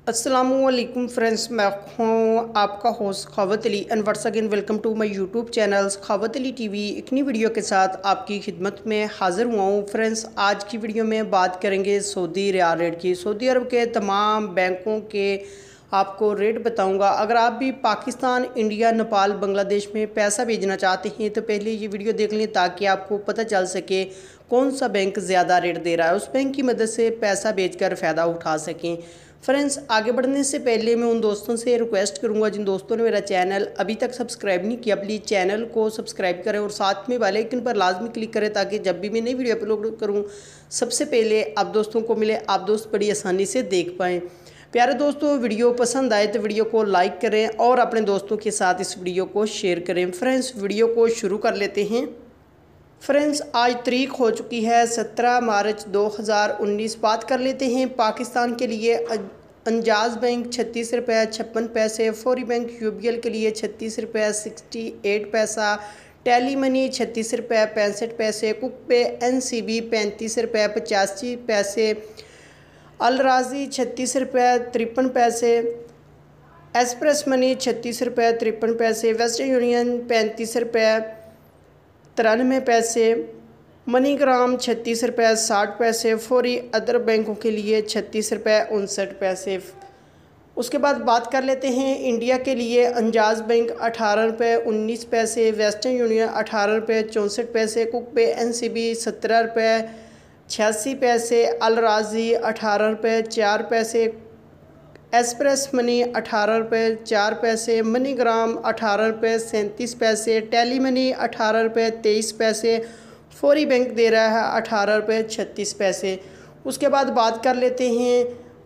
अस्सलामुअलैकुम फ्रेंड्स, मैं हूँ आपका host Khawat Ali and once again welcome to my YouTube channel Khawat Ali TV. एक नई वीडियो के साथ आपकी खिदमत में हाज़िर हुआ हूँ। फ्रेंड्स, आज की वीडियो में बात करेंगे सऊदी रियाल रेट की। सऊदी अरब के तमाम बैंकों के आपको रेट बताऊंगा। अगर आप भी पाकिस्तान, इंडिया, नेपाल, बांग्लादेश में पैसा भेजना चाहते हैं तो पहले ये वीडियो देख लें ताकि आपको पता चल सके कौन सा बैंक ज़्यादा रेट दे रहा है, उस बैंक की मदद से पैसा भेजकर फ़ायदा उठा सकें। फ्रेंड्स, आगे बढ़ने से पहले मैं उन दोस्तों से रिक्वेस्ट करूंगा जिन दोस्तों ने मेरा चैनल अभी तक सब्सक्राइब नहीं किया, प्लीज़ चैनल को सब्सक्राइब करें और साथ में बेल आइकन पर लाजमी क्लिक करें ताकि जब भी मैं नई वीडियो अपलोड करूं सबसे पहले आप दोस्तों को मिले, आप दोस्त बड़ी आसानी से देख पाएँ। प्यारे दोस्तों, वीडियो पसंद आए तो वीडियो को लाइक करें और अपने दोस्तों के साथ इस वीडियो को शेयर करें। फ्रेंड्स, वीडियो को शुरू कर लेते हैं। फ्रेंड्स, आज तारीख हो चुकी है 17 मार्च 2019। बात कर लेते हैं पाकिस्तान के लिए। अंजाज बैंक 36 रुपये 56 पैसे, फौरी बैंक यूबीएल के लिए 36 रुपये 68 पैसा, टेली मनी 36 रुपये 65 पैसे, कुक पे एनसीबी 35 रुपये 85 पैसे, अल राजी 36 रुपये 53 पैसे, एक्सप्रेस मनी 36 रुपये 53 पैसे, वेस्टर्न यूनियन 35 रुपये 93 पैसे, मनीग्राम 36 रुपये 60 पैसे, फौरी अदर बैंकों के लिए 36 रुपये 59 पैसे। उसके बाद बात कर लेते हैं इंडिया के लिए। अंजाज बैंक 18 रुपये 19 पैसे, वेस्टर्न यूनियन 18 रुपये 64 पैसे, कुक पे एनसीबी 17 रुपये 86 पैसे, अल राजी 18 रुपये 4 पैसे, एक्सप्रेस मनी 18 रुपये 4 पैसे, मनीग्राम 18 रुपये 37 पैसे, टेली मनी 18 रुपये 23 पैसे, फौरी बैंक दे रहा है 18 रुपये 36 पैसे। उसके बाद बात कर लेते हैं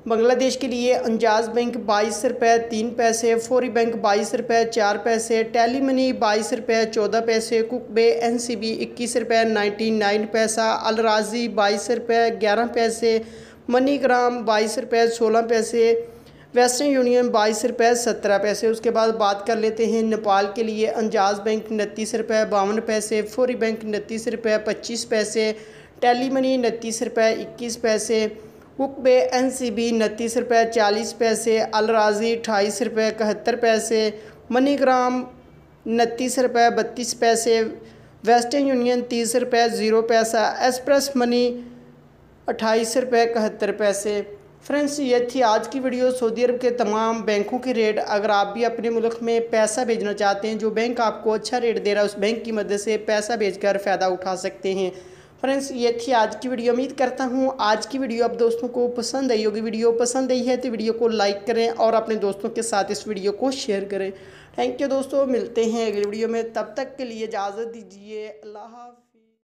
बांग्लादेश के लिए। अंजाज बैंक 22 रुपये 3 पैसे, फौरी बैंक 22 रुपये 4 पैसे, टेली मनी 22 रुपये 14 पैसे, कुक बे एनसीबी 21 रुपये 99 पैसा, अल राजी 22 रुपये 11 पैसे, मनीग्राम 22 रुपये 16 पैसे, वेस्टर्न यूनियन 22 रुपये 17 पैसे। उसके बाद बात कर लेते हैं नेपाल के लिए। अंजाज बैंक 29 रुपये 52 पैसे, फौरी बैंक 29 रुपये 25 पैसे, टेली मनी 29 रुपये 21 पैसे, कुक बे एनसीबी 29 रुपये 40 पैसे, अल राजी 28 रुपये 71 पैसे, मनीग्राम 29 रुपये 32 पैसे, वेस्टर्न यूनियन 30 रुपये 0 पैसा, एक्सप्रेस मनी 28 रुपये 71 पैसे। फ्रेंड्स, ये थी आज की वीडियो सऊदी अरब के तमाम बैंकों के रेट। अगर आप भी अपने मुल्क में पैसा भेजना चाहते हैं, जो बैंक आपको अच्छा रेट दे रहा है उस बैंक की मदद से पैसा भेजकर फ़ायदा उठा सकते हैं। फ्रेंड्स, ये थी आज की वीडियो। उम्मीद करता हूँ आज की वीडियो आप दोस्तों को पसंद आई होगी। वीडियो पसंद आई है तो वीडियो को लाइक करें और अपने दोस्तों के साथ इस वीडियो को शेयर करें। थैंक यू दोस्तों, मिलते हैं अगली वीडियो में। तब तक के लिए इजाज़त दीजिए। अल्लाह हाफ़िज़।